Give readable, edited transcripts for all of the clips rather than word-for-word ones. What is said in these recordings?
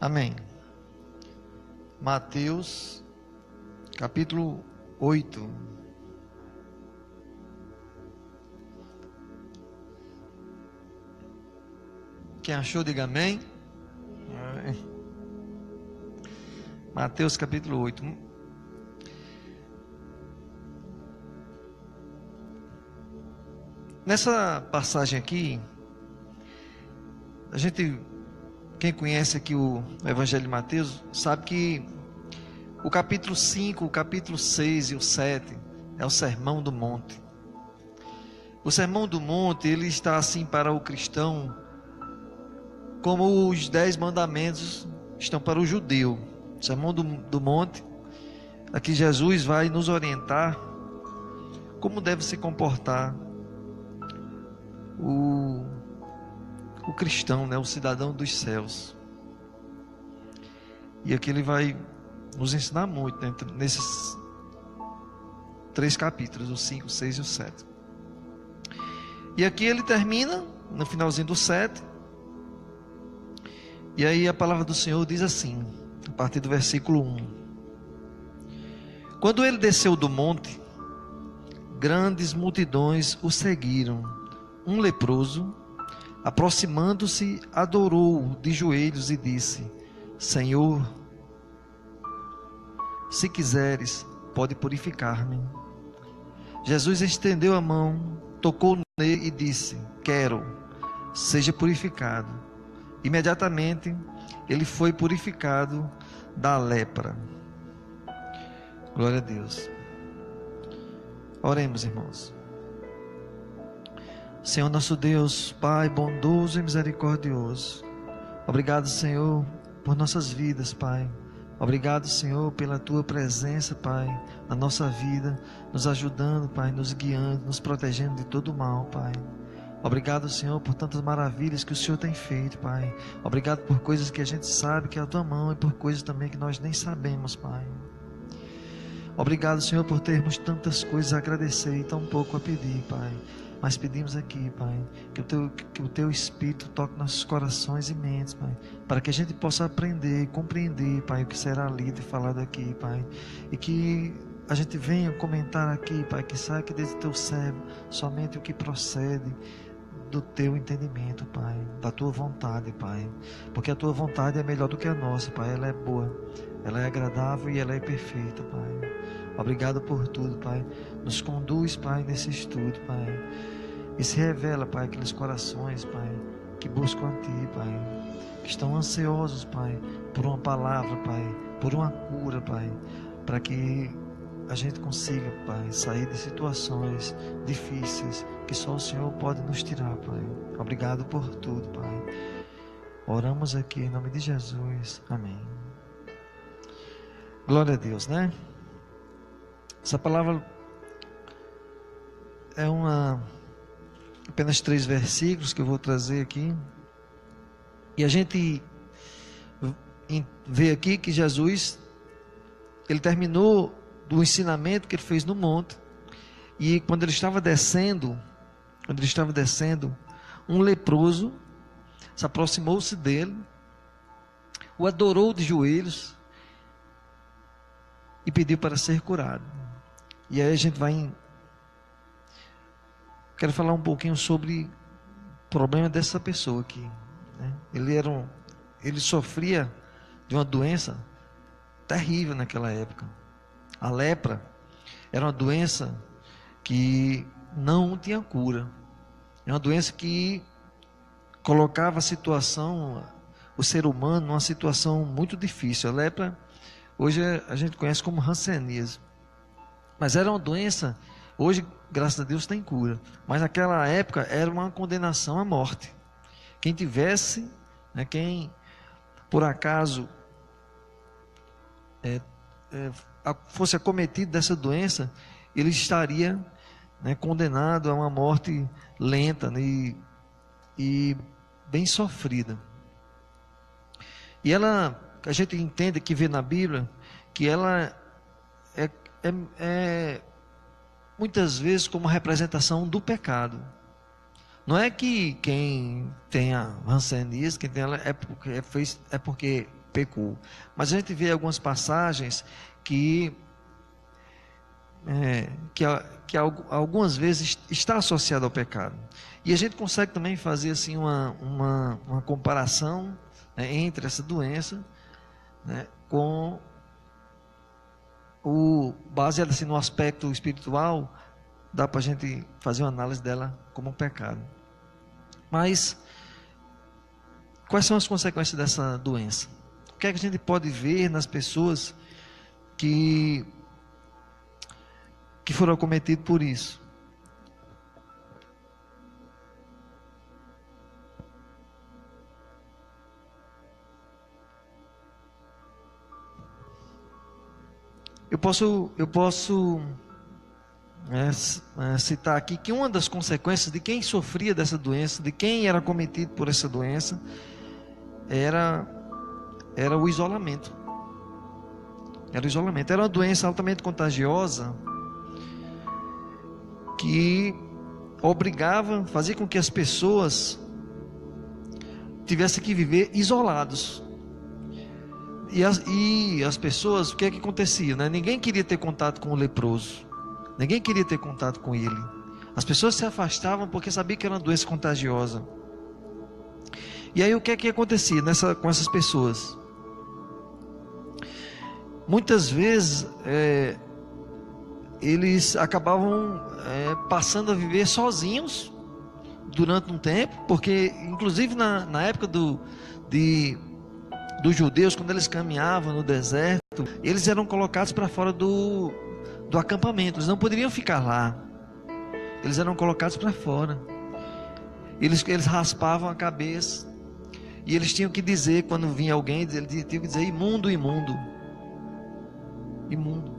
Amém. Mateus, capítulo 8. Quem achou, diga amém. Mateus, capítulo 8. Nessa passagem aqui, quem conhece aqui o Evangelho de Mateus, sabe que o capítulo 5, o capítulo 6 e o 7 é o Sermão do Monte. O Sermão do Monte, ele está assim para o cristão, como os 10 mandamentos estão para o judeu. O Sermão do Monte, aqui Jesus vai nos orientar como deve se comportar o cristão, né, o cidadão dos céus. E aqui ele vai nos ensinar muito, né, nesses 3 capítulos, o 5, o 6 e o 7. E aqui ele termina no finalzinho do 7. E aí a palavra do Senhor diz assim, a partir do versículo 1: Quando ele desceu do monte, grandes multidões o seguiram. Um leproso, aproximando-se, adorou-o de joelhos e disse: Senhor, se quiseres, pode purificar-me. Jesus estendeu a mão, tocou nele e disse: Quero, seja purificado. Imediatamente ele foi purificado da lepra. Glória a Deus. Oremos, irmãos. Senhor nosso Deus, Pai bondoso e misericordioso, obrigado, Senhor, por nossas vidas, Pai. Obrigado, Senhor, pela Tua presença, Pai, na nossa vida, nos ajudando, Pai, nos guiando, nos protegendo de todo mal, Pai. Obrigado, Senhor, por tantas maravilhas que o Senhor tem feito, Pai. Obrigado por coisas que a gente sabe que é a Tua mão e por coisas também que nós nem sabemos, Pai. Obrigado, Senhor, por termos tantas coisas a agradecer e tão pouco a pedir, Pai. Mas pedimos aqui, Pai, que o Teu Espírito toque nossos corações e mentes, Pai, para que a gente possa aprender e compreender, Pai, o que será lido e falado aqui, Pai, e que a gente venha comentar aqui, Pai, que saia aqui desse Teu servo somente o que procede do Teu entendimento, Pai, da Tua vontade, Pai, porque a Tua vontade é melhor do que a nossa, Pai, ela é boa, ela é agradável e ela é perfeita, Pai. Obrigado por tudo, Pai. Nos conduz, Pai, nesse estudo, Pai. E se revela, Pai, aqueles corações, Pai, que buscam a Ti, Pai. Que estão ansiosos, Pai, por uma palavra, Pai, por uma cura, Pai. Para que a gente consiga, Pai, sair de situações difíceis que só o Senhor pode nos tirar, Pai. Obrigado por tudo, Pai. Oramos aqui em nome de Jesus. Amém. Glória a Deus, né? Essa palavra é apenas 3 versículos que eu vou trazer aqui. E a gente vê aqui que Jesus, ele terminou do ensinamento que ele fez no monte. E quando ele estava descendo, um leproso se aproximou-se dele, o adorou de joelhos e pediu para ser curado. E aí a gente quero falar um pouquinho sobre o problema dessa pessoa aqui, né? Ele sofria de uma doença terrível naquela época. A lepra era uma doença que não tinha cura. É uma doença que colocava o ser humano numa situação muito difícil. A lepra, hoje a gente conhece como hanseníase. Mas era uma doença, hoje, graças a Deus, tem cura. Mas naquela época era uma condenação à morte. Quem tivesse, né, quem por acaso fosse acometido dessa doença, ele estaria, né, condenado a uma morte lenta, né, e bem sofrida. E a gente entende que vê na Bíblia que ela é muitas vezes como representação do pecado. Não é que quem tem a hanseníase, quem tem ela é porque pecou. Mas a gente vê algumas passagens que algumas vezes está associado ao pecado. E a gente consegue também fazer assim uma comparação, né, entre essa doença, né, com baseado assim no aspecto espiritual, dá para a gente fazer uma análise dela como um pecado. Mas quais são as consequências dessa doença? O que é que a gente pode ver nas pessoas que foram acometidas por isso? Eu posso citar aqui que uma das consequências de quem sofria dessa doença, de quem era acometido por essa doença, era o isolamento. Era o isolamento. Era uma doença altamente contagiosa que fazia com que as pessoas tivessem que viver isolados. E as pessoas, o que é que acontecia, né? Ninguém queria ter contato com o leproso. Ninguém queria ter contato com ele. As pessoas se afastavam porque sabiam que era uma doença contagiosa. E aí o que é que acontecia com essas pessoas? Muitas vezes eles acabavam passando a viver sozinhos durante um tempo, porque inclusive na época dos judeus, quando eles caminhavam no deserto, eles eram colocados para fora do acampamento. Eles não poderiam ficar lá. Eles eram colocados para fora. Eles raspavam a cabeça. E eles tinham que dizer, quando vinha alguém, eles tinham que dizer: imundo, imundo. Imundo.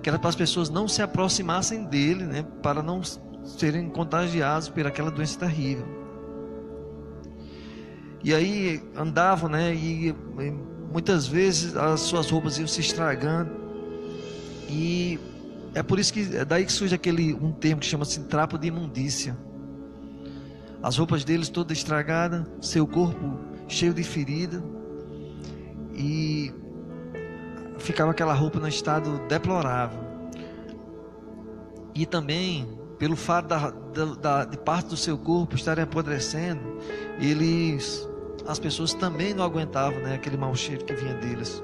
Que era para as pessoas não se aproximassem dele, né, para não serem contagiados por aquela doença terrível. E aí andavam, né, e muitas vezes as suas roupas iam se estragando. E é por isso que é daí que surge um termo que chama-se trapo de imundícia. As roupas deles todas estragadas, seu corpo cheio de ferida, e ficava aquela roupa no estado deplorável. E também pelo fato de parte do seu corpo estarem apodrecendo, as pessoas também não aguentavam, né, aquele mau cheiro que vinha deles.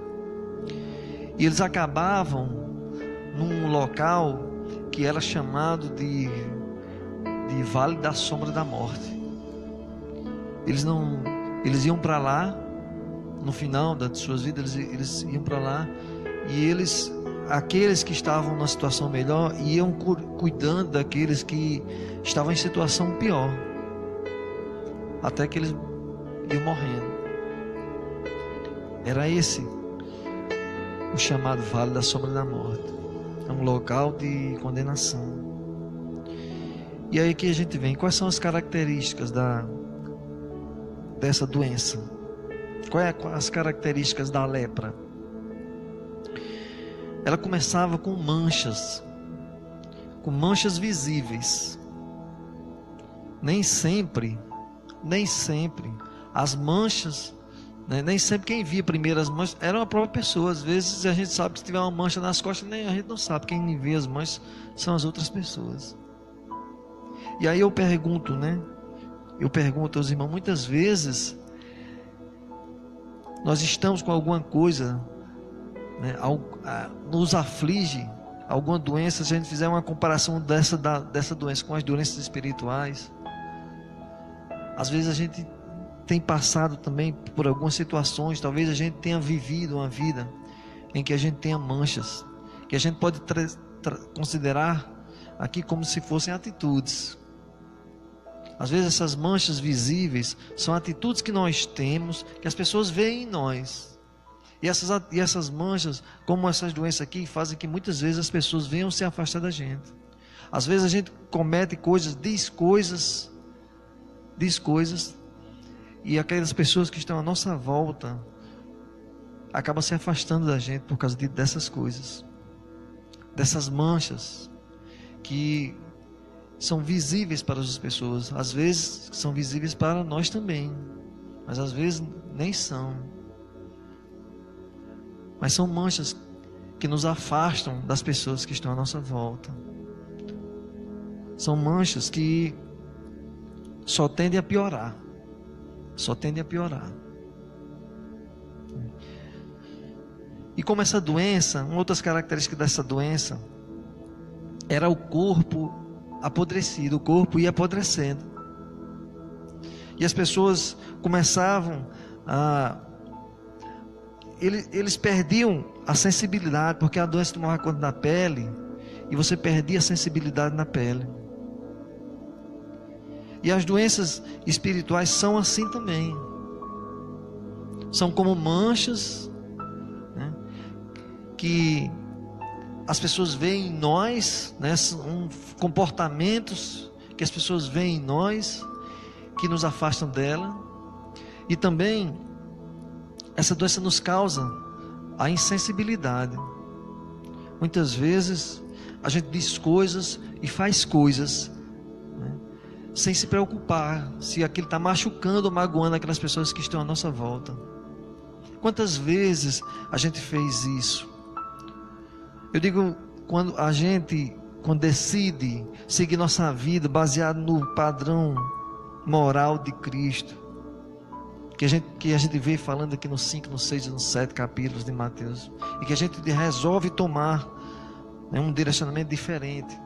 E eles acabavam num local que era chamado de Vale da Sombra da Morte. Eles iam para lá, no final das suas vidas, eles iam para lá, e aqueles que estavam numa situação melhor, iam cuidando daqueles que estavam em situação pior, até que eles iam morrendo. Era esse o chamado Vale da Sombra da Morte. É um local de condenação. E aí que a gente vem, quais são as características dessa doença? Quais as características da lepra? Ela começava com manchas visíveis. Nem sempre as manchas, né, nem sempre quem via primeiro as manchas era a própria pessoa. Às vezes a gente sabe que se tiver uma mancha nas costas, a gente não sabe. Quem vê as manchas são as outras pessoas. E aí eu pergunto aos irmãos, muitas vezes nós estamos com alguma coisa, né, nos aflige, alguma doença. Se a gente fizer uma comparação dessa doença com as doenças espirituais, às vezes a gente tem passado também por algumas situações, talvez a gente tenha vivido uma vida em que a gente tenha manchas, que a gente pode considerar aqui como se fossem atitudes. Às vezes essas manchas visíveis são atitudes que nós temos, que as pessoas veem em nós. E essas manchas, como essas doenças aqui, fazem que muitas vezes as pessoas venham se afastar da gente. Às vezes a gente comete coisas, diz coisas, e aquelas pessoas que estão à nossa volta acabam se afastando da gente por causa dessas coisas, dessas manchas que são visíveis para as pessoas. Às vezes são visíveis para nós também, mas às vezes nem são. mas são manchas que nos afastam das pessoas que estão à nossa volta. São manchas que só tendem a piorar. Só tendem a piorar. E como essa doença, uma outras características dessa doença, era o corpo apodrecido, o corpo ia apodrecendo. E as pessoas começavam a... Eles perdiam a sensibilidade, porque a doença tomava conta da pele, e você perdia a sensibilidade na pele. E as doenças espirituais são assim também. São como manchas, né, que as pessoas veem em nós, né, são comportamentos que as pessoas veem em nós, que nos afastam dela. E também essa doença nos causa a insensibilidade. Muitas vezes a gente diz coisas e faz coisas, né, sem se preocupar se aquilo está machucando ou magoando aquelas pessoas que estão à nossa volta. Quantas vezes a gente fez isso? Eu digo, quando decide seguir nossa vida baseado no padrão moral de Cristo, que a gente vê falando aqui no 5, no 6 e no 7 capítulos de Mateus, e que a gente resolve tomar, né, um direcionamento diferente.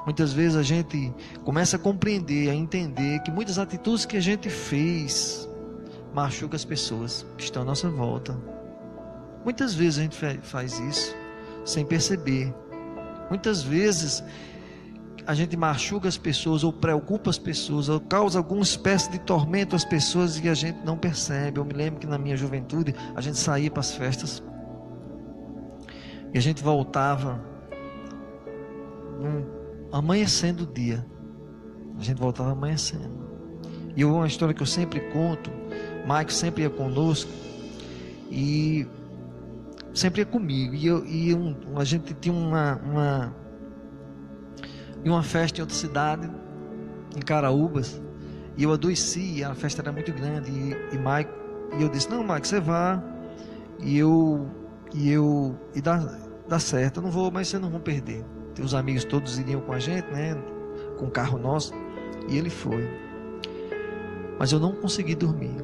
Muitas vezes a gente começa a compreender, a entender que muitas atitudes que a gente fez machucam as pessoas que estão à nossa volta. Muitas vezes a gente faz isso sem perceber. Muitas vezes a gente machuca as pessoas, ou preocupa as pessoas, ou causa alguma espécie de tormento às pessoas e a gente não percebe. Eu me lembro que na minha juventude a gente saía para as festas e a gente voltava amanhecendo o dia. A gente voltava amanhecendo. E uma história que eu sempre conto, Mike sempre ia conosco e sempre ia comigo. A gente tinha uma festa em outra cidade, em Caraúbas, e eu adoeci, a festa era muito grande, e eu disse, não, Mike, você vá, e dá certo, eu não vou, mas vocês não vão perder. Os amigos todos iriam com a gente, né, com o carro nosso, e ele foi. Mas eu não consegui dormir,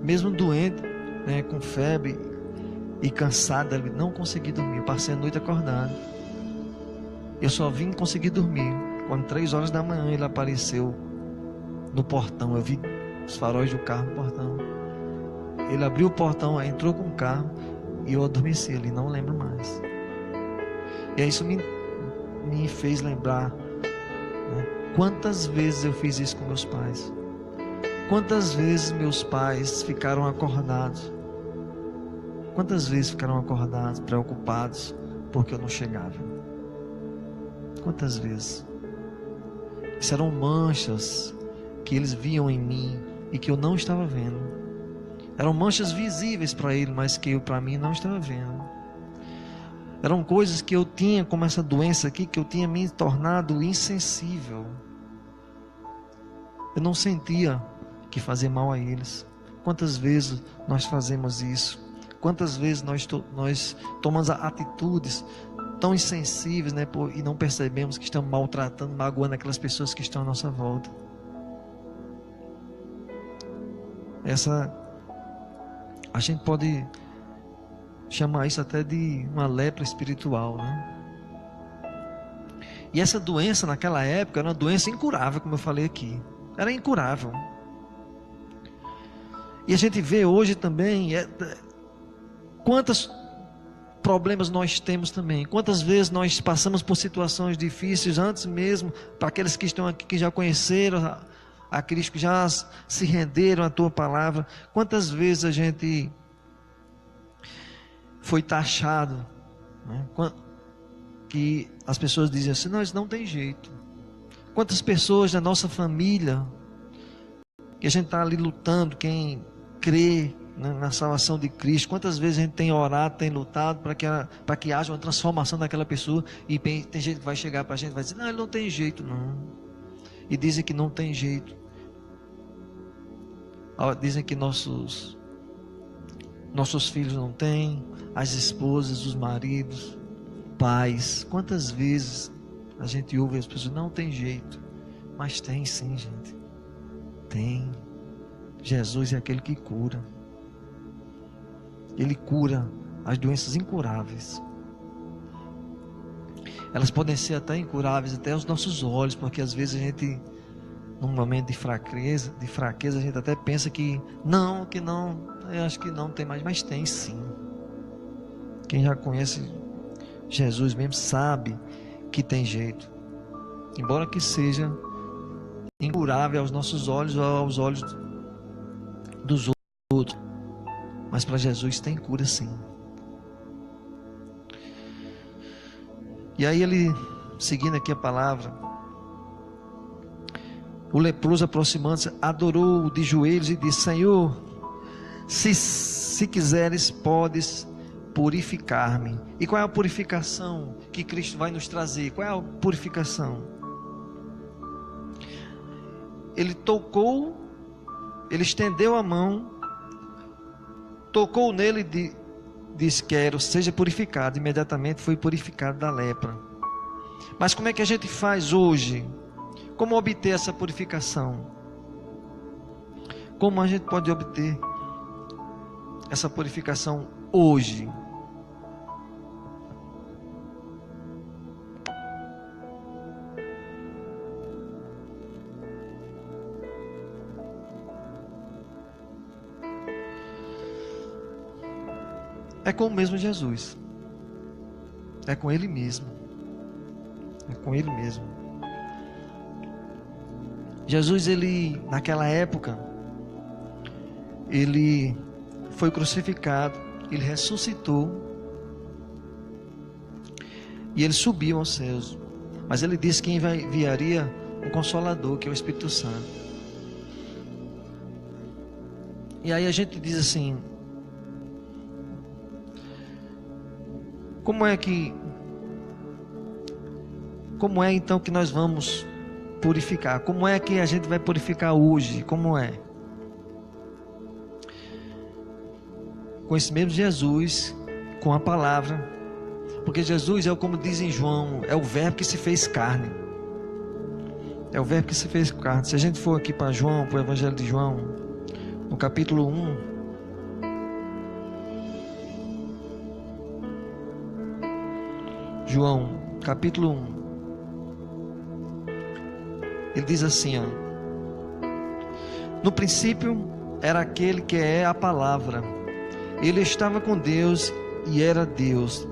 mesmo doente, né, com febre e cansado, não consegui dormir. Eu passei a noite acordado. Eu só vim conseguir dormir quando 3 horas da manhã ele apareceu no portão. Eu vi os faróis do carro no portão. Ele abriu o portão, entrou com o carro e eu adormeci ali, não lembro mais. E isso me fez lembrar, né, quantas vezes eu fiz isso com meus pais. Quantas vezes meus pais ficaram acordados. Quantas vezes ficaram acordados, preocupados, porque eu não chegava. Quantas vezes? Isso eram manchas que eles viam em mim e que eu não estava vendo. Eram manchas visíveis para ele, mas que eu, para mim, não estava vendo. Eram coisas que eu tinha, como essa doença aqui, que eu tinha me tornado insensível. Eu não sentia que fazia mal a eles. Quantas vezes nós fazemos isso? Quantas vezes nós tomamos atitudes tão insensíveis, né, e não percebemos que estamos maltratando, magoando aquelas pessoas que estão à nossa volta. A gente pode chamar isso até de uma lepra espiritual, né? E essa doença naquela época era uma doença incurável, como eu falei aqui. Era incurável. E a gente vê hoje também quantos problemas nós temos também. Quantas vezes nós passamos por situações difíceis antes mesmo, para aqueles que estão aqui, que já conheceram a Cristo, que já se renderam à tua palavra. Quantas vezes a gente foi taxado, né? Que as pessoas dizem assim, não, isso não tem jeito. Quantas pessoas da nossa família, que a gente está ali lutando, quem crê na salvação de Cristo, quantas vezes a gente tem orado, tem lutado para que haja uma transformação daquela pessoa, e tem gente que vai chegar para a gente e vai dizer, não, ele não tem jeito não, e dizem que não tem jeito, dizem que nossos nossos filhos não têm, as esposas, os maridos, pais. Quantas vezes a gente ouve as pessoas, não tem jeito, mas tem sim, gente. Tem. Jesus é aquele que cura. Ele cura as doenças incuráveis. Elas podem ser até incuráveis até aos nossos olhos, porque às vezes a gente, num momento de fraqueza, a gente até pensa que não, eu acho que não tem mais, mas tem sim. Quem já conhece Jesus mesmo sabe que tem jeito, embora que seja incurável aos nossos olhos ou aos olhos dos outros, mas para Jesus tem cura sim. E aí ele, seguindo aqui a palavra, o leproso aproximando-se, adorou de joelhos e disse: Senhor, se quiseres, podes purificar-me. E qual é a purificação que Cristo vai nos trazer? Qual é a purificação? Ele tocou, ele estendeu a mão, tocou nele e disse: quero, seja purificado. Imediatamente foi purificado da lepra. Mas como é que a gente faz hoje? Como obter essa purificação? Como a gente pode obter essa purificação hoje? É com o mesmo Jesus. É com Ele mesmo. É com Ele mesmo. Jesus, ele, naquela época, ele foi crucificado, ele ressuscitou e ele subiu aos céus. Mas ele disse que enviaria um Consolador, que é o Espírito Santo. E aí a gente diz assim: como é então que nós vamos purificar? Como é que a gente vai purificar hoje? Como é? Com esse mesmo Jesus, com a palavra, porque Jesus é, como diz em João, é o verbo que se fez carne. É o verbo que se fez carne. Se a gente for aqui para João, para o Evangelho de João, no capítulo 1, João, capítulo 1, ele diz assim, ó: no princípio era aquele que é a palavra, ele estava com Deus e era Deus,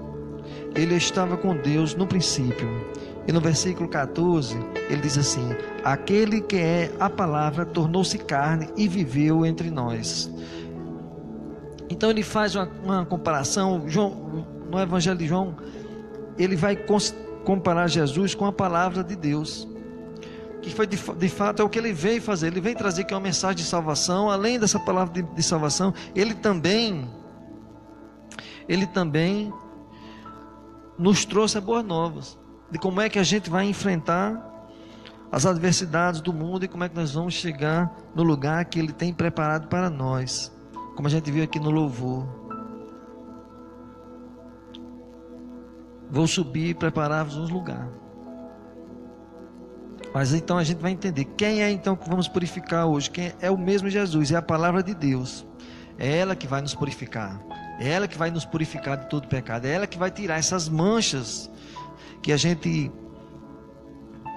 ele estava com Deus no princípio. E no versículo 14, ele diz assim: aquele que é a palavra tornou-se carne e viveu entre nós. Então ele faz uma comparação. João, no Evangelho de João, ele vai comparar Jesus com a palavra de Deus, que foi de fato é o que ele veio fazer. Ele veio trazer que é uma mensagem de salvação. Além dessa palavra de salvação, ele também nos trouxe as boas novas de como é que a gente vai enfrentar as adversidades do mundo e como é que nós vamos chegar no lugar que ele tem preparado para nós, como a gente viu aqui no louvor. Vou subir e preparar-vos um lugar. Mas então a gente vai entender quem é então que vamos purificar hoje. Quem é o mesmo Jesus, é a palavra de Deus. É ela que vai nos purificar. É ela que vai nos purificar de todo pecado. É ela que vai tirar essas manchas que a gente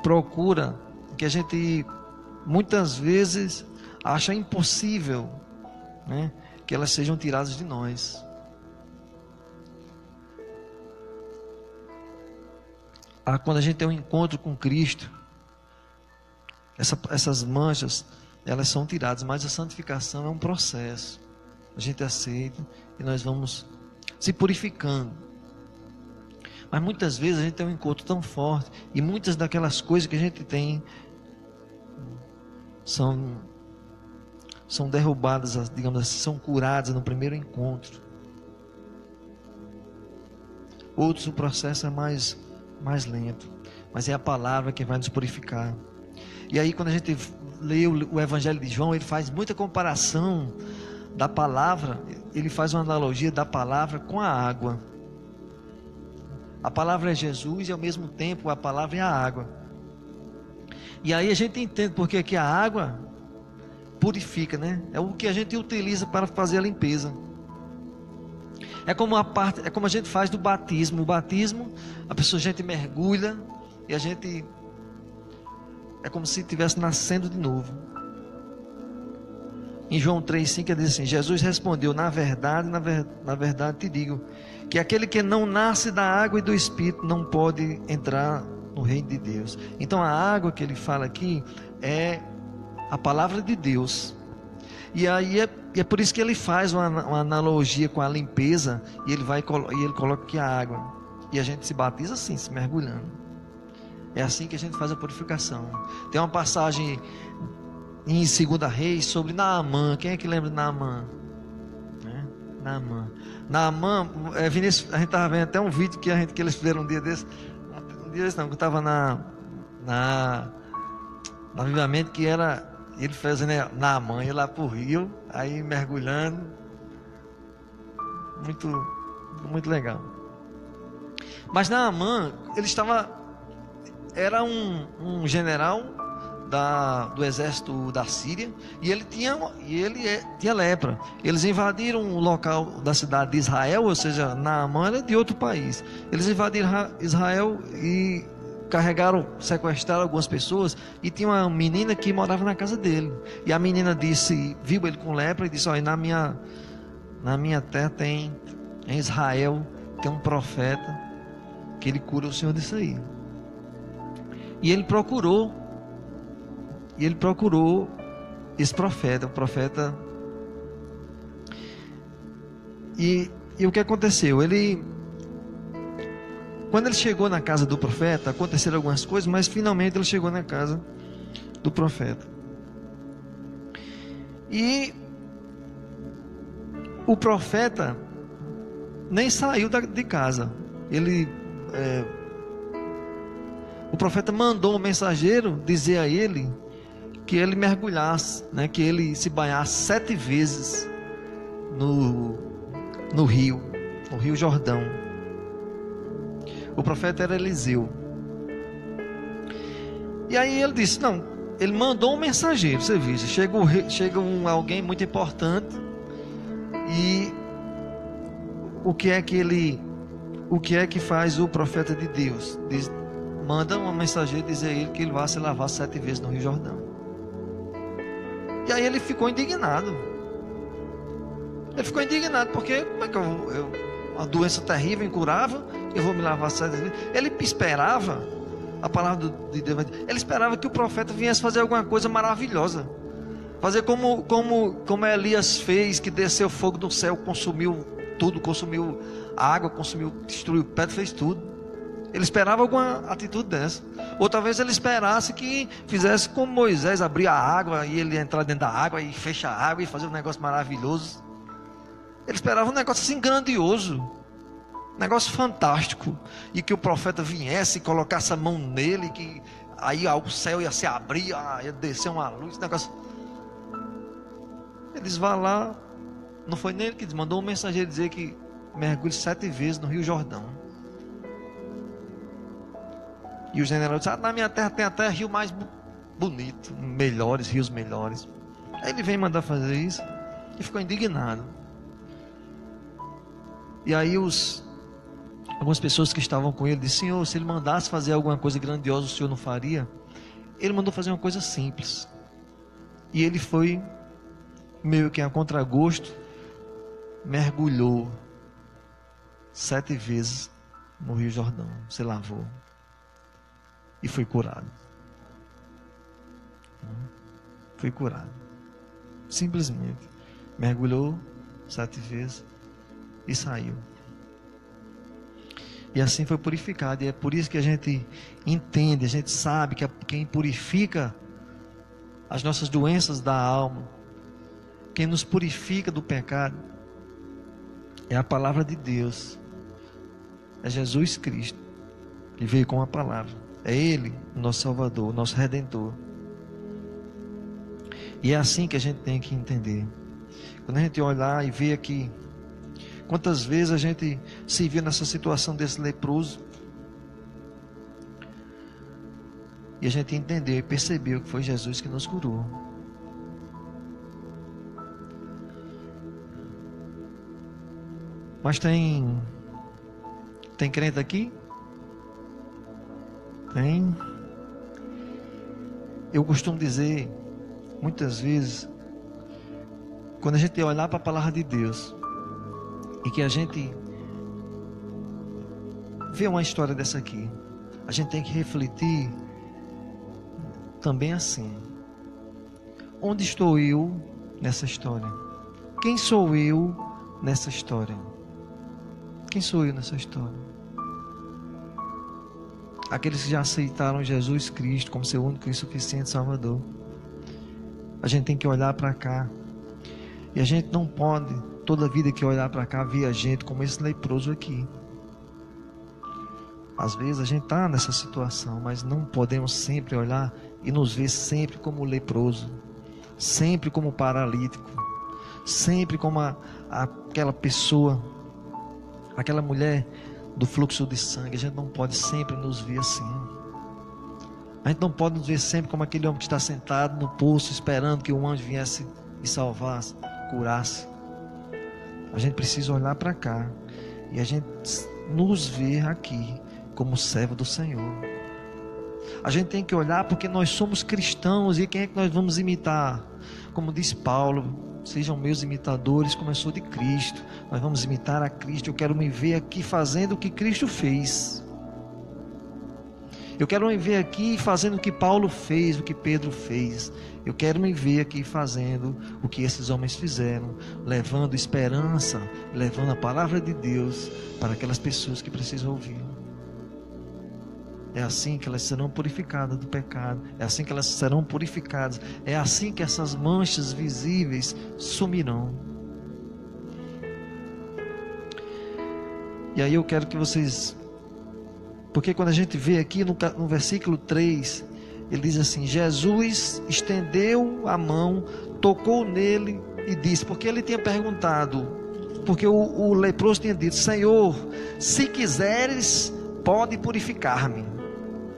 procura, que a gente muitas vezes acha impossível, né, que elas sejam tiradas de nós. Quando a gente tem um encontro com Cristo, essas manchas, elas são tiradas, mas a santificação é um processo. A gente aceita e nós vamos se purificando. Mas muitas vezes a gente tem um encontro tão forte e muitas daquelas coisas que a gente tem são derrubadas, digamos assim, são curadas no primeiro encontro. Outros o processo é mais lento, mas é a palavra que vai nos purificar. E aí quando a gente lê o Evangelho de João, ele faz muita comparação da palavra. ele faz uma analogia da palavra com a água. A palavra é Jesus e ao mesmo tempo a palavra é a água. E aí a gente entende porque que a água purifica, né? É o que a gente utiliza para fazer a limpeza. É como a gente faz do batismo. O batismo, a gente mergulha e a gente é como se estivesse nascendo de novo. Em João 3,5 diz assim: Jesus respondeu: na verdade te digo, que aquele que não nasce da água e do Espírito não pode entrar no reino de Deus. Então a água que ele fala aqui é a palavra de Deus. E aí é por isso que ele faz uma analogia com a limpeza, e ele coloca aqui a água. E a gente se batiza assim, se mergulhando. É assim que a gente faz a purificação. Tem uma passagem em 2 Reis sobre Naamã. Quem é que lembra de Naamã? Naamã, Vinícius, a gente estava vendo até um vídeo que eles fizeram um dia desse. Que eu estava na Avivamento, que era ele fazendo Naamã, ia lá para o rio, aí mergulhando, muito legal. Mas Naamã, era um general do exército da Síria, e ele tinha lepra. Eles invadiram o local da cidade de Israel, ou seja, Naamã era de outro país. Eles invadiram Israel e sequestraram algumas pessoas, e tinha uma menina que morava na casa dele. E a menina viu ele com lepra e disse: olha, na minha terra em Israel tem um profeta que ele cura o senhor disso aí. E ele procurou esse profeta, o profeta. E o que aconteceu? Quando ele chegou na casa do profeta, aconteceram algumas coisas, mas finalmente ele chegou na casa do profeta. E o profeta nem saiu de casa. O profeta mandou um mensageiro dizer a ele que ele mergulhasse, né, que ele se banhasse 7 vezes no Rio Jordão. O profeta era Eliseu. E aí ele disse: não, ele mandou um mensageiro. Você veja, chega alguém muito importante, e o que é que faz o profeta de Deus? Manda um mensageiro dizer a ele que ele vai se lavar 7 vezes no Rio Jordão. E aí ele ficou indignado. Porque como é que uma doença terrível, incurável, eu vou me lavar 7 vezes? Ele esperava, a palavra de Deus, ele esperava que o profeta viesse fazer alguma coisa maravilhosa, fazer como Elias fez, que desceu fogo do céu, consumiu tudo, consumiu água, destruiu pedra, fez tudo. Ele esperava alguma atitude dessa. Ou talvez ele esperasse que fizesse como Moisés, abrir a água e ele entrar dentro da água e fechar a água e fazer um negócio maravilhoso. Ele esperava um negócio assim grandioso, um negócio fantástico, e que o profeta viesse e colocasse a mão nele, que aí o céu ia se abrir, ia descer uma luz, negócio. Eles vão lá, não foi nem ele que mandou um mensageiro dizer que mergulhe 7 vezes no Rio Jordão. E o general disse: na minha terra tem até rio mais bonito, rios melhores. Aí ele vem mandar fazer isso e ficou indignado. E aí algumas pessoas que estavam com ele disseram: Senhor, se ele mandasse fazer alguma coisa grandiosa, o Senhor não faria? Ele mandou fazer uma coisa simples. E ele foi, meio que a contragosto, mergulhou 7 vezes no Rio Jordão, se lavou e foi curado. Foi curado. Simplesmente mergulhou 7 vezes e saiu. E assim foi purificado. E é por isso que a gente entende, a gente sabe que quem purifica as nossas doenças da alma, quem nos purifica do pecado, é a palavra de Deus. É Jesus Cristo, que veio com a palavra. É Ele, o nosso Salvador, o nosso Redentor. E é assim que a gente tem que entender. Quando a gente olhar e ver aqui Quantas vezes a gente se viu nessa situação desse leproso e a gente entendeu e percebeu que foi Jesus que nos curou. Mas tem crente aqui? Tem. Eu costumo dizer, muitas vezes, quando a gente olhar para a palavra de Deus e que a gente vê uma história dessa aqui, a gente tem que refletir também assim: onde estou eu nessa história? Quem sou eu nessa história? Quem sou eu nessa história? Aqueles que já aceitaram Jesus Cristo como seu único e suficiente Salvador. A gente tem que olhar para cá. E a gente não pode, toda vida que olhar para cá, ver a gente como esse leproso aqui. Às vezes a gente está nessa situação, mas não podemos sempre olhar e nos ver sempre como leproso, sempre como paralítico, sempre como aquela pessoa, aquela mulher do fluxo de sangue. A gente não pode sempre nos ver assim. A gente não pode nos ver sempre como aquele homem que está sentado no poço esperando que um anjo viesse e salvasse, curasse. A gente precisa olhar para cá e a gente nos ver aqui como servo do Senhor. A gente tem que olhar porque nós somos cristãos. E quem é que nós vamos imitar? Como diz Paulo: sejam meus imitadores como eu sou de Cristo. Nós vamos imitar a Cristo. Eu quero me ver aqui fazendo o que Cristo fez. Eu quero me ver aqui fazendo o que Paulo fez, o que Pedro fez. Eu quero me ver aqui fazendo o que esses homens fizeram, levando esperança, levando a palavra de Deus para aquelas pessoas que precisam ouvir. É assim que elas serão purificadas do pecado. É assim que elas serão purificadas. É assim que essas manchas visíveis sumirão. E aí eu quero que vocês... Porque quando a gente vê aqui no versículo 3, ele diz assim: Jesus estendeu a mão, tocou nele e disse... Porque ele tinha perguntado, porque o leproso tinha dito: Senhor, se quiseres, pode purificar-me.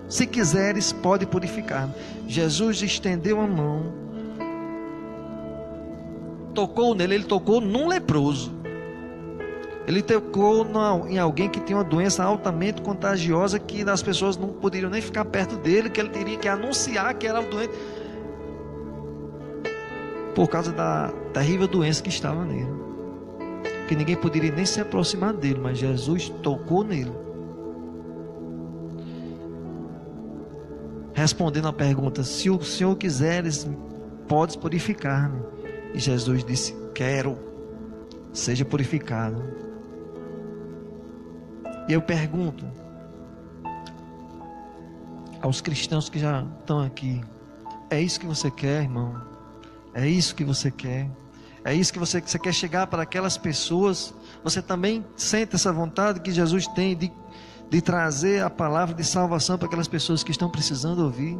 Se quiseres, pode purificar-me. Jesus estendeu a mão, tocou nele. Ele tocou num leproso. Ele tocou em alguém que tinha uma doença altamente contagiosa, que as pessoas não poderiam nem ficar perto dele, que ele teria que anunciar que era doente, por causa da terrível doença que estava nele, que ninguém poderia nem se aproximar dele. Mas Jesus tocou nele, respondendo a pergunta: se o Senhor quiseres, podes purificar-me. E Jesus disse: quero, seja purificado. E eu pergunto aos cristãos que já estão aqui: é isso que você quer, irmão? É isso que você quer? É isso que você quer chegar para aquelas pessoas? Você também sente essa vontade que Jesus tem de trazer a palavra de salvação para aquelas pessoas que estão precisando ouvir?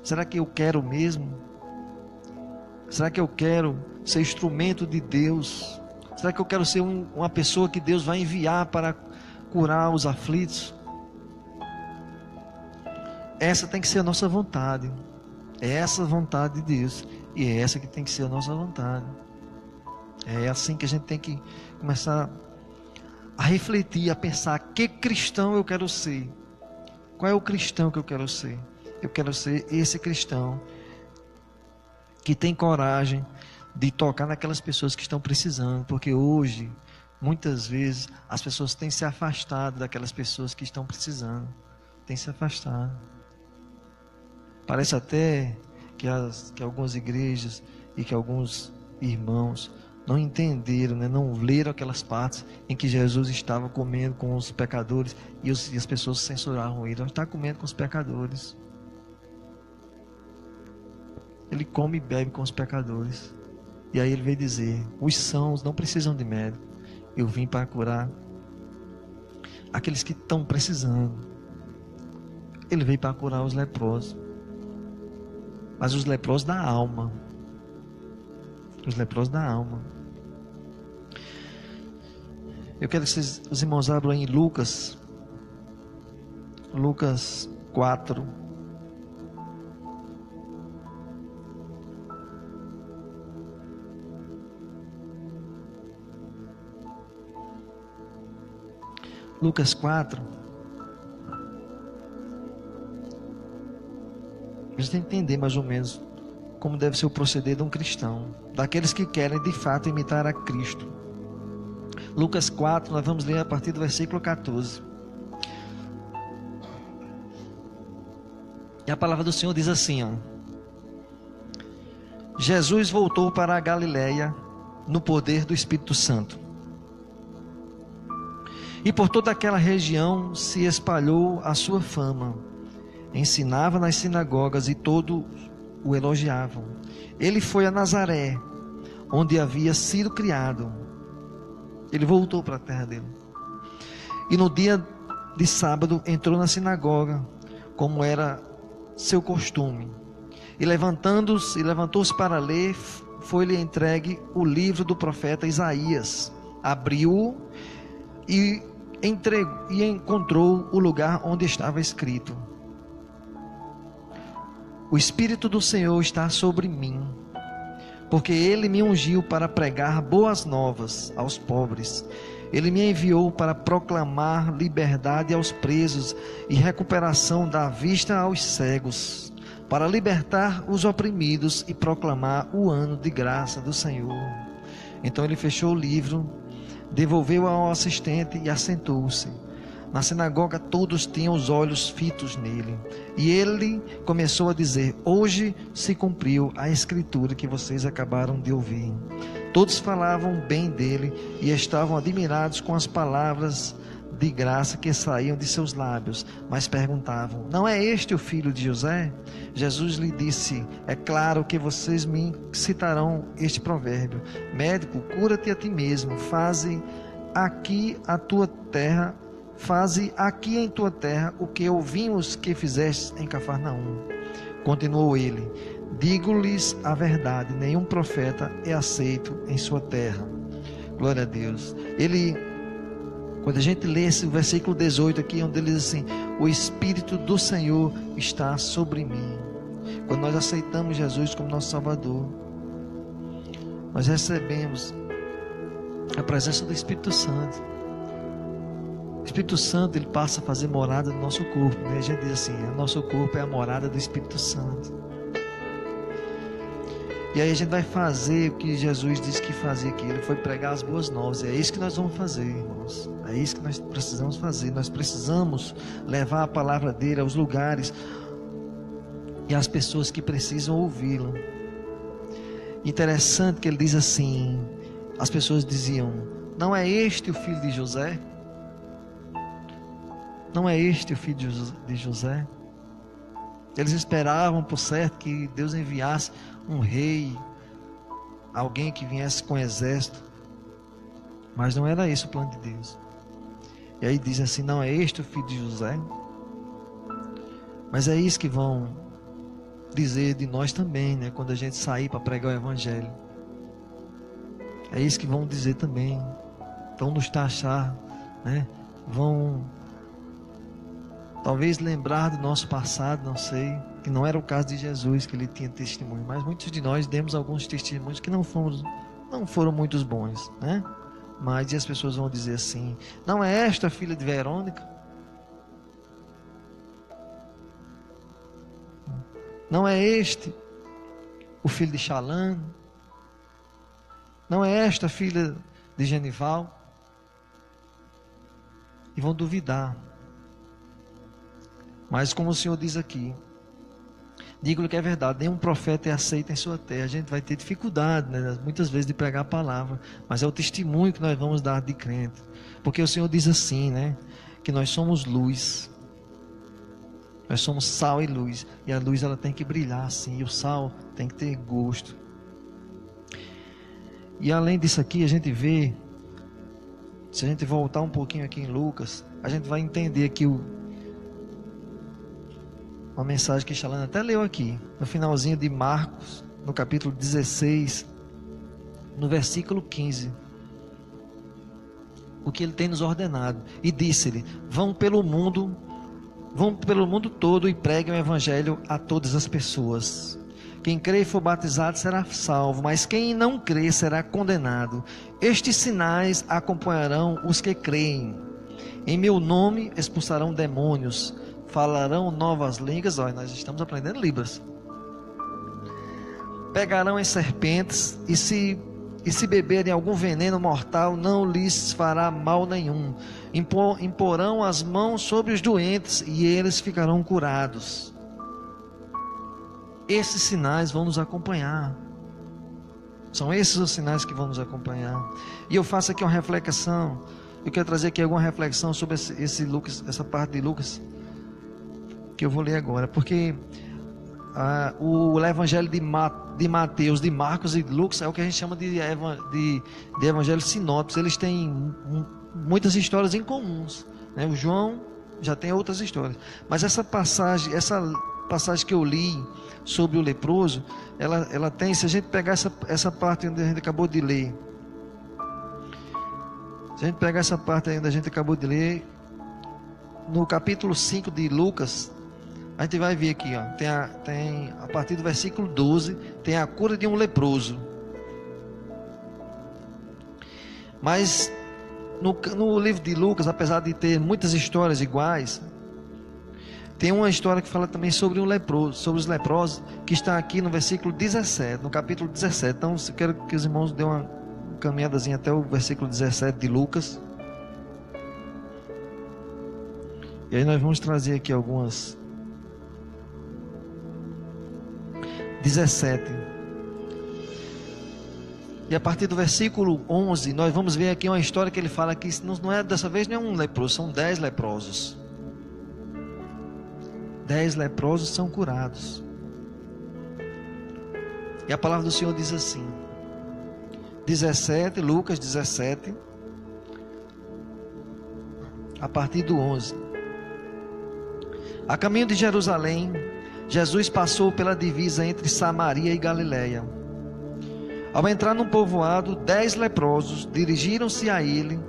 Será que eu quero mesmo? Será que eu quero ser instrumento de Deus? Será que eu quero ser uma pessoa que Deus vai enviar para curar os aflitos? Essa tem que ser a nossa vontade. É essa a vontade de Deus. E é essa que tem que ser a nossa vontade. É assim que a gente tem que começar a refletir, a pensar: que cristão eu quero ser? Qual é o cristão que eu quero ser? Eu quero ser esse cristão que tem coragem de tocar naquelas pessoas que estão precisando. Porque hoje, muitas vezes, as pessoas têm se afastado daquelas pessoas que estão precisando. Têm se afastado. Parece até que algumas igrejas e que alguns irmãos não entenderam, não leram aquelas partes em que Jesus estava comendo com os pecadores e as pessoas censuravam ele. Ele está comendo com os pecadores. Ele come e bebe com os pecadores. E aí ele veio dizer: os sãos não precisam de médico, eu vim para curar aqueles que estão precisando. Ele veio para curar os leprosos, mas os leprosos da alma. Os leprosos da alma. Eu quero que os irmãos abram em Lucas 4. Lucas 4. A gente tem que entender mais ou menos como deve ser o proceder de um cristão, daqueles que querem de fato imitar a Cristo. Lucas 4, nós vamos ler a partir do versículo 14. E a palavra do Senhor diz assim, ó: Jesus voltou para a Galiléia no poder do Espírito Santo. E por toda aquela região se espalhou a sua fama. Ensinava nas sinagogas e todos o elogiavam. Ele foi a Nazaré, onde havia sido criado. Ele voltou para a terra dele. E no dia de sábado entrou na sinagoga, como era seu costume. E levantou-se para ler, foi-lhe entregue o livro do profeta Isaías. Abriu-o e encontrou o lugar onde estava escrito: O Espírito do Senhor está sobre mim, porque Ele me ungiu para pregar boas novas aos pobres. Ele me enviou para proclamar liberdade aos presos e recuperação da vista aos cegos, para libertar os oprimidos e proclamar o ano de graça do Senhor. Então ele fechou o livro, devolveu ao assistente e assentou-se. Na sinagoga todos tinham os olhos fitos nele. E ele começou a dizer: hoje se cumpriu a escritura que vocês acabaram de ouvir. Todos falavam bem dele e estavam admirados com as palavras de graça que saíam de seus lábios, mas perguntavam: não é este o filho de José? Jesus lhe disse: é claro que vocês me citarão este provérbio: médico, cura-te a ti mesmo, faze aqui em tua terra o que ouvimos que fizeste em Cafarnaum. Continuou ele: digo-lhes a verdade, nenhum profeta é aceito em sua terra. Glória a Deus. Quando a gente lê esse versículo 18 aqui, onde ele diz assim: o Espírito do Senhor está sobre mim. Quando nós aceitamos Jesus como nosso Salvador, nós recebemos a presença do Espírito Santo. O Espírito Santo, ele passa a fazer morada no nosso corpo, né? A gente diz assim: o nosso corpo é a morada do Espírito Santo. E aí a gente vai fazer o que Jesus disse que fazia aqui. Ele foi pregar as boas novas. É isso que nós vamos fazer, irmãos. É isso que nós precisamos fazer. Nós precisamos levar a palavra dele aos lugares e às pessoas que precisam ouvi-la. Interessante que ele diz assim: as pessoas diziam: não é este o filho de José? Não é este o filho de José? Eles esperavam, por certo, que Deus enviasse um rei, alguém que viesse com exército, mas não era esse o plano de Deus. E aí dizem assim: não é este o filho de José? Mas é isso que vão dizer de nós também, né? Quando a gente sair para pregar o Evangelho, é isso que vão dizer também. Vão nos taxar, né? Vão talvez lembrar do nosso passado, não sei, que não era o caso de Jesus, que ele tinha testemunho, mas muitos de nós demos alguns testemunhos que não foram muito bons, né? Mas e as pessoas vão dizer assim: não é esta a filha de Verônica? Não é este o filho de Xalã? Não é esta a filha de Genival? E vão duvidar. Mas como o Senhor diz aqui, digo-lhe que é verdade, nenhum profeta é aceito em sua terra. A gente vai ter dificuldade, né, muitas vezes, de pregar a palavra, mas é o testemunho que nós vamos dar de crente. Porque o Senhor diz assim, né, que nós somos luz, nós somos sal e luz, e a luz ela tem que brilhar assim, e o sal tem que ter gosto. E além disso aqui, a gente vê, se a gente voltar um pouquinho aqui em Lucas, a gente vai entender aqui uma mensagem que Xalana até leu aqui, no finalzinho de Marcos, no capítulo 16, no versículo 15, o que ele tem nos ordenado. E disse-lhe: vão pelo mundo todo e preguem o evangelho a todas as pessoas. Quem crê e for batizado será salvo, mas quem não crê será condenado. Estes sinais acompanharão os que creem. Em meu nome expulsarão demônios, falarão novas línguas. Olha, nós estamos aprendendo Libras. Pegarão em serpentes, e se beberem algum veneno mortal, não lhes fará mal nenhum. Imporão as mãos sobre os doentes, e eles ficarão curados. Esses sinais vão nos acompanhar. São esses os sinais que vão nos acompanhar. E eu faço aqui uma reflexão. Eu quero trazer aqui alguma reflexão sobre esse Lucas, essa parte de Lucas, que eu vou ler agora. Porque o evangelho de Mateus, de Marcos e de Lucas é o que a gente chama de evangelho sinópticos. Eles têm muitas histórias em comuns, né? O João já tem outras histórias. Mas essa passagem que eu li sobre o leproso, ela tem, se a gente pegar essa parte onde a gente acabou de ler, se a gente pegar essa parte onde a gente acabou de ler, no capítulo 5 de Lucas, a gente vai ver aqui, ó, tem a partir do versículo 12, tem a cura de um leproso. Mas no livro de Lucas, apesar de ter muitas histórias iguais, tem uma história que fala também sobre um leproso, sobre os leprosos, que está aqui no versículo 17, no capítulo 17. Então, eu quero que os irmãos dêem uma caminhadazinha até o versículo 17 de Lucas. E aí nós vamos trazer aqui algumas. 17. E a partir do versículo 11, nós vamos ver aqui uma história que ele fala que não é, dessa vez não é um leproso, são 10 leprosos. 10 leprosos são curados. E a palavra do Senhor diz assim, 17, Lucas 17, a partir do 11. A caminho de Jerusalém, Jesus passou pela divisa entre Samaria e Galiléia. Ao entrar num povoado, 10 leprosos dirigiram-se a ele,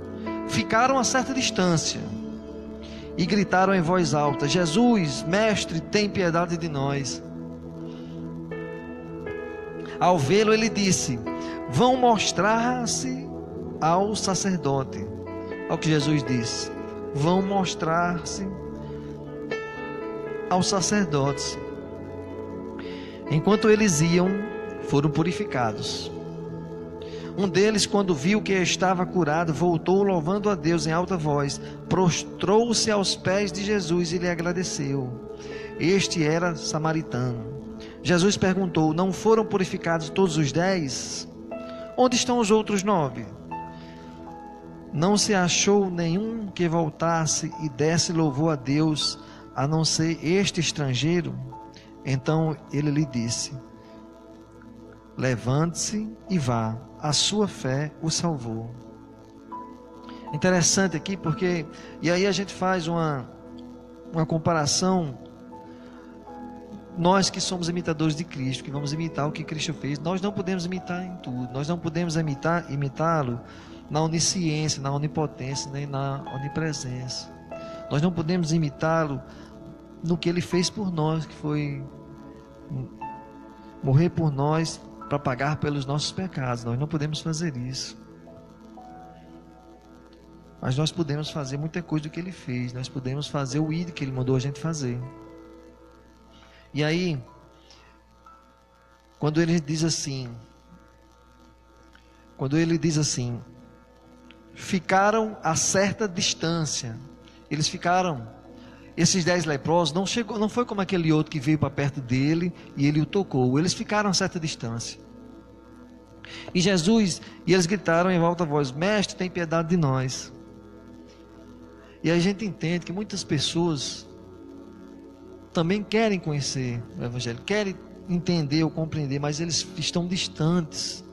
ficaram a certa distância e gritaram em voz alta: Jesus, mestre, tem piedade de nós. Ao vê-lo, ele disse: vão mostrar-se ao sacerdote. Olha o que Jesus disse: vão mostrar-se aos sacerdotes. Enquanto eles iam, foram purificados. Um deles, quando viu que estava curado, voltou louvando a Deus em alta voz, prostrou-se aos pés de Jesus e lhe agradeceu. Este era samaritano. Jesus perguntou: não foram purificados todos os 10? Onde estão os outros 9? Não se achou nenhum que voltasse e desse louvor a Deus, a não ser este estrangeiro? Então ele lhe disse: levante-se e vá, a sua fé o salvou. Interessante aqui porque, e aí a gente faz uma comparação. Nós que somos imitadores de Cristo, que vamos imitar o que Cristo fez, nós não podemos imitar em tudo. Nós não podemos imitá-lo na onisciência, na onipotência, nem na onipresença. Nós não podemos imitá-lo no que ele fez por nós, que foi morrer por nós para pagar pelos nossos pecados. Nós não podemos fazer isso. Mas nós podemos fazer muita coisa do que ele fez. Nós podemos fazer o ID que ele mandou a gente fazer. E aí, quando ele diz assim, ficaram a certa distância. Eles ficaram, esses 10 leprosos, não foi como aquele outro que veio para perto dele e ele o tocou. Eles ficaram a certa distância. E eles gritaram em alta voz: mestre, tem piedade de nós. E a gente entende que muitas pessoas também querem conhecer o Evangelho, querem entender ou compreender, mas eles estão distantes.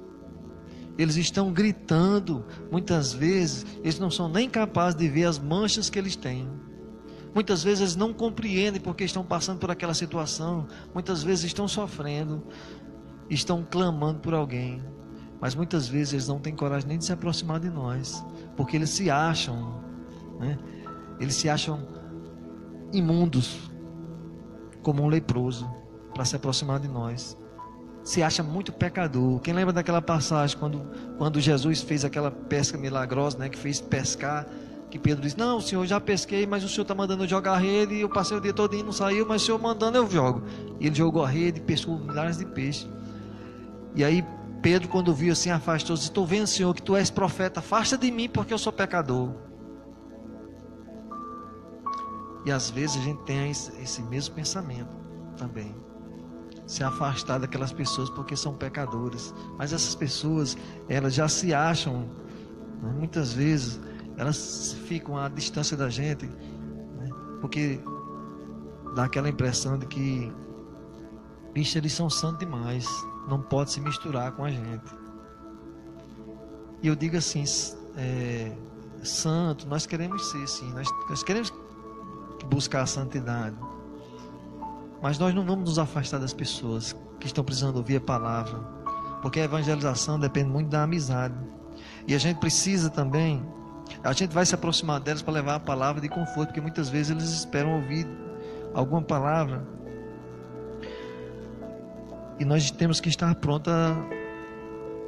Eles estão gritando, muitas vezes, eles não são nem capazes de ver as manchas que eles têm. Muitas vezes eles não compreendem porque estão passando por aquela situação. Muitas vezes estão sofrendo, estão clamando por alguém. mas muitas vezes eles não têm coragem nem de se aproximar de nós, porque eles se acham, né? Eles se acham imundos, como um leproso, para se aproximar de nós. Se acha muito pecador. Quem lembra daquela passagem quando Jesus fez aquela pesca milagrosa, né, que fez pescar, que Pedro disse: não, Senhor, já pesquei, mas o Senhor está mandando eu jogar a rede, e eu passei o dia todo e não saiu, mas o Senhor mandando eu jogo. E ele jogou a rede e pescou milhares de peixes. E aí Pedro, quando viu assim, afastou, disse: estou vendo, Senhor, que tu és profeta, afasta de mim porque eu sou pecador. E às vezes a gente tem esse mesmo pensamento também, se afastar daquelas pessoas porque são pecadoras. Mas essas pessoas, elas já se acham, né, muitas vezes elas ficam à distância da gente, né, porque dá aquela impressão de que, bicho, eles são santos demais, não pode se misturar com a gente. E eu digo assim, santo, nós queremos ser sim, nós queremos buscar a santidade, mas nós não vamos nos afastar das pessoas que estão precisando ouvir a palavra, porque a evangelização depende muito da amizade, e a gente precisa também, a gente vai se aproximar delas para levar a palavra de conforto, porque muitas vezes eles esperam ouvir alguma palavra, e nós temos que estar prontos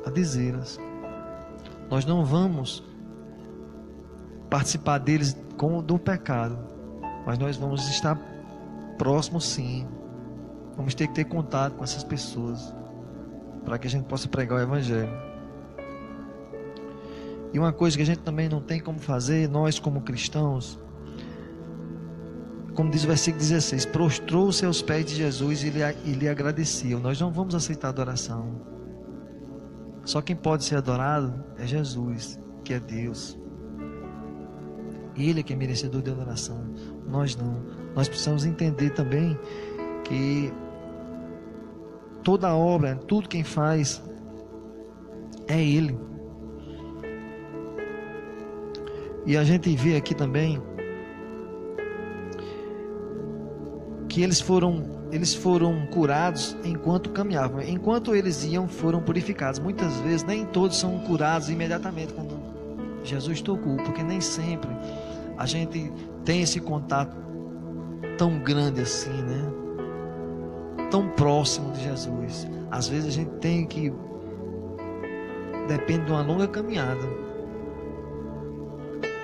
a dizê-las. Nós não vamos participar deles do pecado, mas nós vamos estar próximos sim. Vamos ter que ter contato com essas pessoas para que a gente possa pregar o Evangelho. E uma coisa que a gente também não tem como fazer, nós como cristãos, como diz o versículo 16: prostrou-se aos pés de Jesus e lhe agradeciam. Nós não vamos aceitar adoração. Só quem pode ser adorado é Jesus, que é Deus. Ele é que é merecedor de adoração, nós não. Nós precisamos entender também que toda obra, tudo quem faz é Ele. E a gente vê aqui também que eles foram curados enquanto caminhavam. Enquanto eles iam, foram purificados. Muitas vezes nem todos são curados imediatamente quando Jesus tocou, porque nem sempre a gente tem esse contato tão grande assim, né? Tão próximo de Jesus. Às vezes a gente tem que, depende de uma longa caminhada,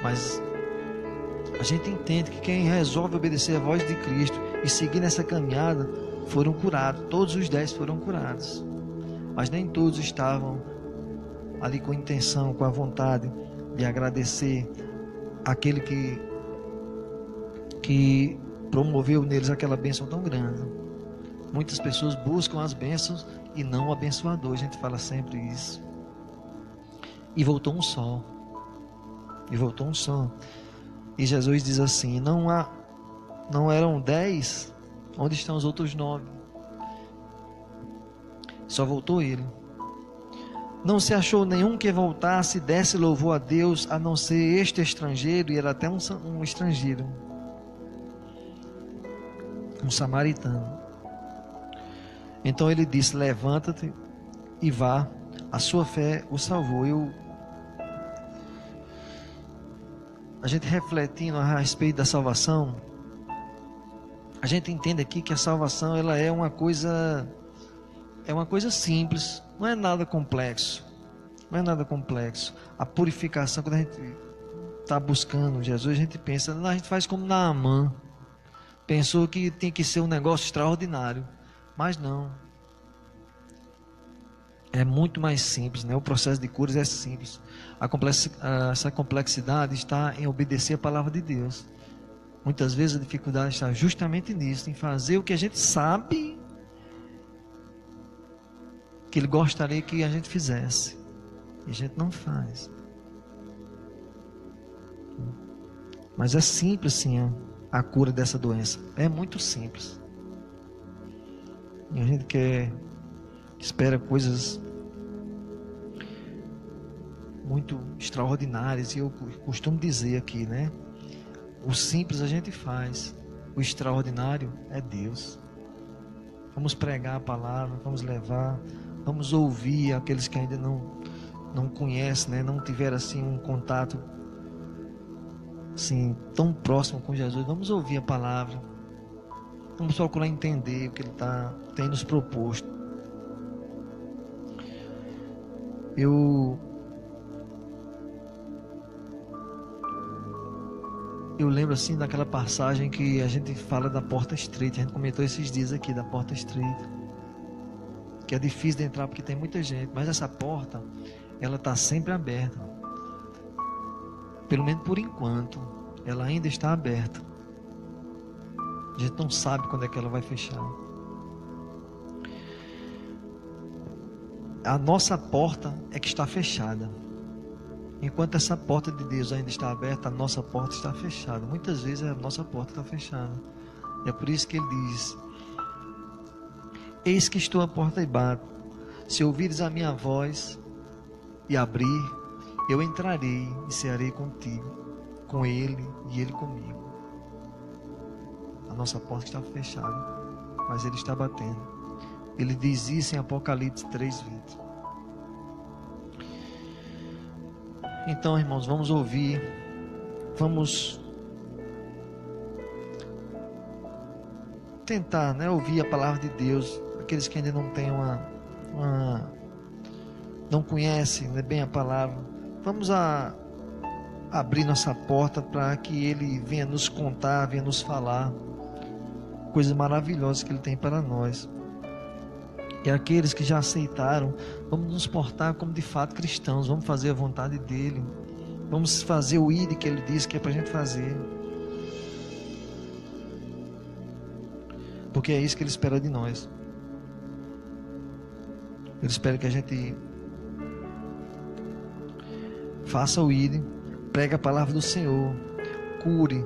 mas a gente entende que quem resolve obedecer a voz de Cristo e seguir nessa caminhada foram curados. Todos os 10 foram curados, mas nem todos estavam ali com intenção, com a vontade de agradecer aquele que promoveu neles aquela bênção tão grande. Muitas pessoas buscam as bênçãos e não o abençoador. A gente fala sempre isso. E voltou um só. E Jesus diz assim: não eram 10? Onde estão os outros 9? Só voltou ele. Não se achou nenhum que voltasse e desse louvor a Deus, a não ser este estrangeiro, e era até um estrangeiro, um samaritano. Então ele disse: levanta-te e vá, a sua fé o salvou. A gente refletindo a respeito da salvação, a gente entende aqui que a salvação, ela é uma coisa simples, não é nada complexo. A purificação, quando a gente está buscando Jesus, a gente pensa, a gente faz como Naamã, pensou que tem que ser um negócio extraordinário, mas não, é muito mais simples, né? O processo de curas é simples. Essa complexidade está em obedecer a palavra de Deus. Muitas vezes a dificuldade está justamente nisso, em fazer o que a gente sabe que Ele gostaria que a gente fizesse, e a gente não faz. Mas é simples sim a cura dessa doença, é muito simples. E a gente espera coisas muito extraordinárias, e eu costumo dizer aqui, né? O simples a gente faz, o extraordinário é Deus. Vamos pregar a palavra, vamos levar Vamos ouvir aqueles que ainda não conhecem, né? Não tiveram assim um contato assim tão próximo com Jesus. Vamos ouvir a palavra. Vamos procurar entender o que Ele tem nos proposto. Eu lembro assim daquela passagem que a gente fala da porta estreita. A gente comentou esses dias aqui da porta estreita, que é difícil de entrar porque tem muita gente, mas essa porta, ela está sempre aberta. Pelo menos por enquanto, ela ainda está aberta. A gente não sabe quando é que ela vai fechar. A nossa porta é que está fechada. Enquanto essa porta de Deus ainda está aberta, a nossa porta está fechada. Muitas vezes a nossa porta está fechada. E é por isso que Ele diz: eis que estou à porta e bato. Se ouvires a minha voz e abrir, eu entrarei e cearei contigo, com Ele e Ele comigo. A nossa porta está fechada, mas Ele está batendo. Ele diz isso em Apocalipse 3:20. Então, irmãos, vamos ouvir, vamos tentar, né, ouvir a palavra de Deus. Aqueles que ainda não têm não conhecem, né, bem a palavra, vamos abrir nossa porta para que Ele venha nos contar, venha nos falar coisas maravilhosas que Ele tem para nós. E aqueles que já aceitaram, vamos nos portar como de fato cristãos. Vamos fazer a vontade dEle. Vamos fazer o ID que Ele disse que é para a gente fazer. Porque é isso que Ele espera de nós. Ele espera que a gente faça o ID, pregue a palavra do Senhor, cure,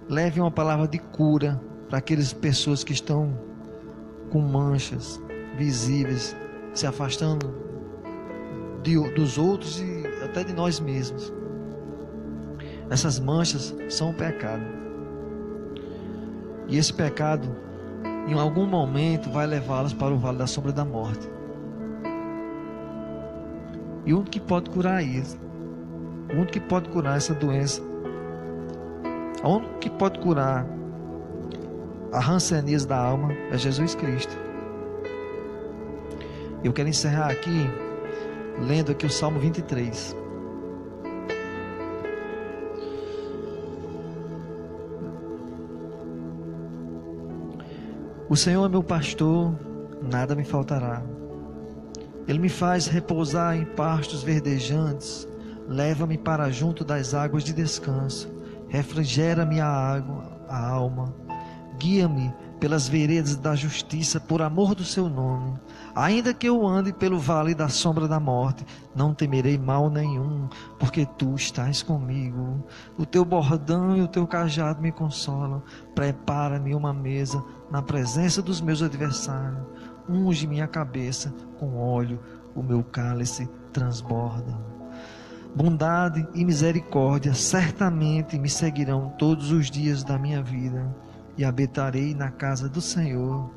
leve uma palavra de cura para aquelas pessoas que estão com manchas visíveis, se afastando dos outros e até de nós mesmos. Essas manchas são um pecado, e esse pecado em algum momento vai levá-las para o vale da sombra da morte. E o único que pode curar isso, o único que pode curar essa doença, o único que pode curar a ranceníase da alma é Jesus Cristo. Eu quero encerrar aqui lendo aqui o Salmo 23. O Senhor é meu pastor, nada me faltará. Ele me faz repousar em pastos verdejantes, leva-me para junto das águas de descanso, refrigera-me a alma. Guia-me pelas veredas da justiça, por amor do seu nome. Ainda que eu ande pelo vale da sombra da morte, não temerei mal nenhum, porque tu estás comigo. O teu bordão e o teu cajado me consolam. Prepara-me uma mesa na presença dos meus adversários. Unge minha cabeça com óleo, o meu cálice transborda. Bondade e misericórdia certamente me seguirão todos os dias da minha vida, e habitarei na casa do Senhor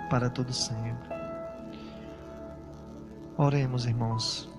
para todo sempre. Oremos, irmãos.